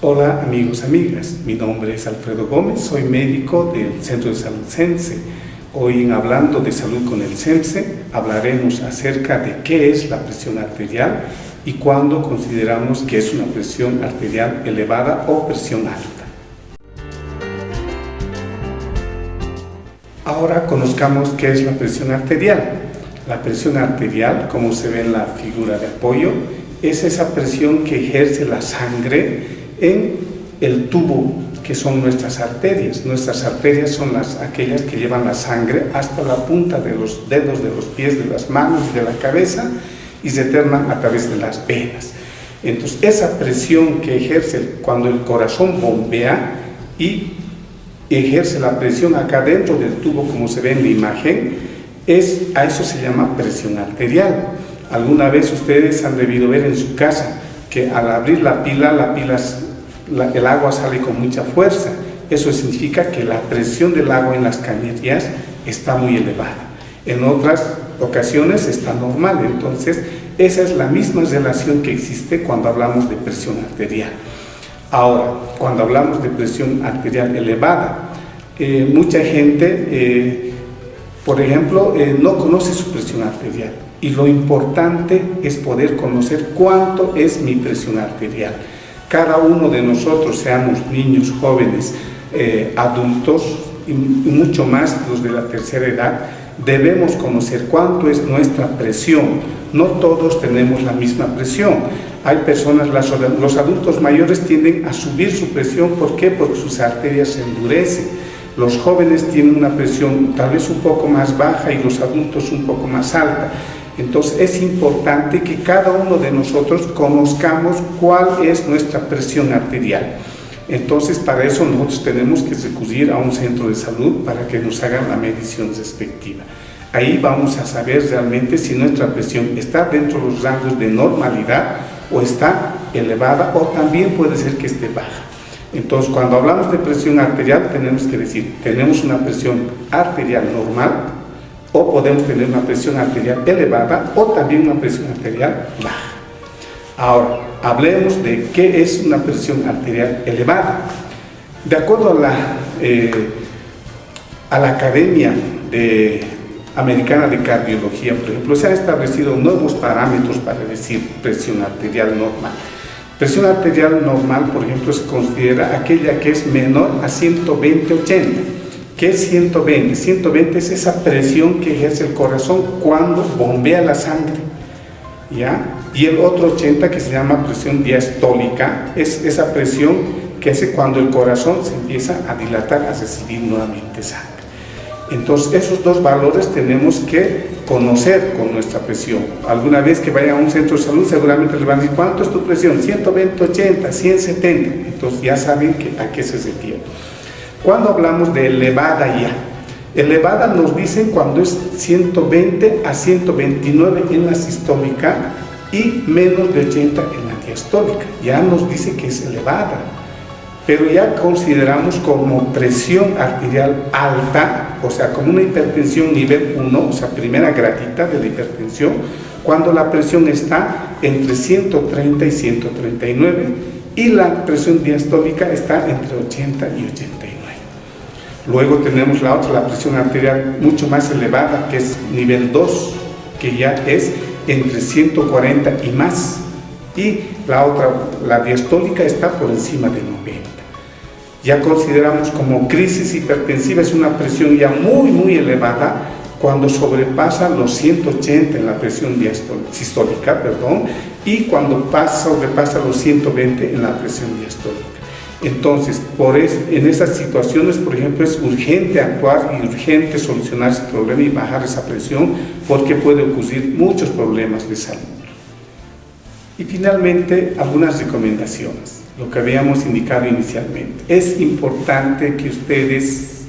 Hola amigos, amigas, mi nombre es Alfredo Gómez, soy médico del Centro de Salud CENSE. Hoy en Hablando de Salud con el CENSE hablaremos acerca de qué es la presión arterial y cuándo consideramos que es una presión arterial elevada o presión alta. Ahora conozcamos qué es la presión arterial. La presión arterial, como se ve en la figura de apoyo, es esa presión que ejerce la sangre en el tubo que son nuestras arterias. Nuestras arterias son aquellas que llevan la sangre hasta la punta de los dedos de los pies, de las manos y de la cabeza y se eternan a través de las venas. Entonces, esa presión que ejerce cuando el corazón bombea y ejerce la presión acá dentro del tubo, como se ve en la imagen, a eso se llama presión arterial. Alguna vez ustedes han debido ver en su casa que al abrir la pila, el agua sale con mucha fuerza. Eso significa que la presión del agua en las cañerías está muy elevada. En otras ocasiones está normal. Entonces, esa es la misma relación que existe cuando hablamos de presión arterial. Ahora, cuando hablamos de presión arterial elevada, mucha gente, por ejemplo, no conoce su presión arterial. Y lo importante es poder conocer cuánto es mi presión arterial. Cada uno de nosotros, seamos niños, jóvenes, adultos y mucho más los de la tercera edad, debemos conocer cuánto es nuestra presión. No todos tenemos la misma presión. Hay personas, los adultos mayores tienden a subir su presión. ¿Por qué? Porque sus arterias se endurecen. Los jóvenes tienen una presión tal vez un poco más baja y los adultos un poco más alta. Entonces es importante que cada uno de nosotros conozcamos cuál es nuestra presión arterial. Entonces para eso nosotros tenemos que recurrir a un centro de salud para que nos hagan la medición respectiva. Ahí vamos a saber realmente si nuestra presión está dentro de los rangos de normalidad o está elevada o también puede ser que esté baja. Entonces cuando hablamos de presión arterial tenemos que decir, tenemos una presión arterial normal, o podemos tener una presión arterial elevada o también una presión arterial baja. Ahora, hablemos de qué es una presión arterial elevada. De acuerdo a la Academia Americana de Cardiología, por ejemplo, se han establecido nuevos parámetros para decir presión arterial normal. Presión arterial normal, por ejemplo, se considera aquella que es menor a 120/80. ¿Qué es 120? 120 es esa presión que ejerce el corazón cuando bombea la sangre, ¿ya? Y el otro 80, que se llama presión diastólica, es esa presión que hace cuando el corazón se empieza a dilatar, a recibir nuevamente sangre. Entonces, esos dos valores tenemos que conocer con nuestra presión. Alguna vez que vayan a un centro de salud, seguramente les van a decir, ¿cuánto es tu presión? 120/80, 170. Entonces, ya saben a qué se refiere. Cuando hablamos de elevada ya, elevada nos dicen cuando es 120 a 129 en la sistólica y menos de 80 en la diastólica. Ya nos dice que es elevada, pero ya consideramos como presión arterial alta, o sea, como una hipertensión nivel 1, o sea, primera gradita de la hipertensión, cuando la presión está entre 130 y 139 y la presión diastólica está entre 80 y 89. Luego tenemos la otra, la presión arterial mucho más elevada, que es nivel 2, que ya es entre 140 y más. Y la otra, la diastólica, está por encima de 90. Ya consideramos como crisis hipertensiva, es una presión ya muy elevada, cuando sobrepasa los 180 en la presión sistólica, y cuando sobrepasa los 120 en la presión diastólica. Entonces, en esas situaciones, por ejemplo, es urgente actuar y urgente solucionar ese problema y bajar esa presión, porque puede ocurrir muchos problemas de salud. Y finalmente, algunas recomendaciones, lo que habíamos indicado inicialmente. Es importante que ustedes,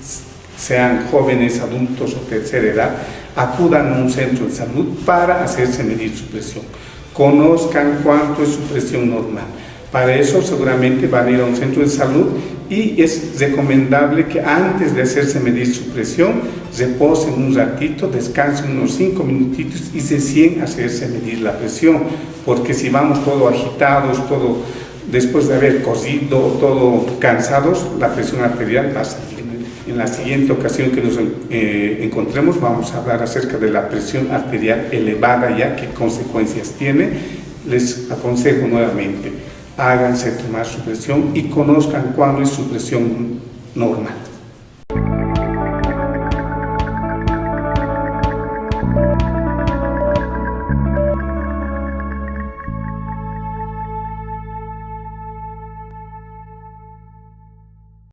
sean jóvenes, adultos o tercera edad, acudan a un centro de salud para hacerse medir su presión. Conozcan cuánto es su presión normal. Para eso seguramente van a ir a un centro de salud y es recomendable que antes de hacerse medir su presión, reposen un ratito, descansen unos 5 minutitos y recién hacerse medir la presión, porque si vamos todo agitados, todo después de haber corrido todo cansados, la presión arterial va a salir. En la siguiente ocasión que nos encontremos vamos a hablar acerca de la presión arterial elevada, ya qué consecuencias tiene. Les aconsejo nuevamente, háganse tomar su presión y conozcan cuándo es su presión normal.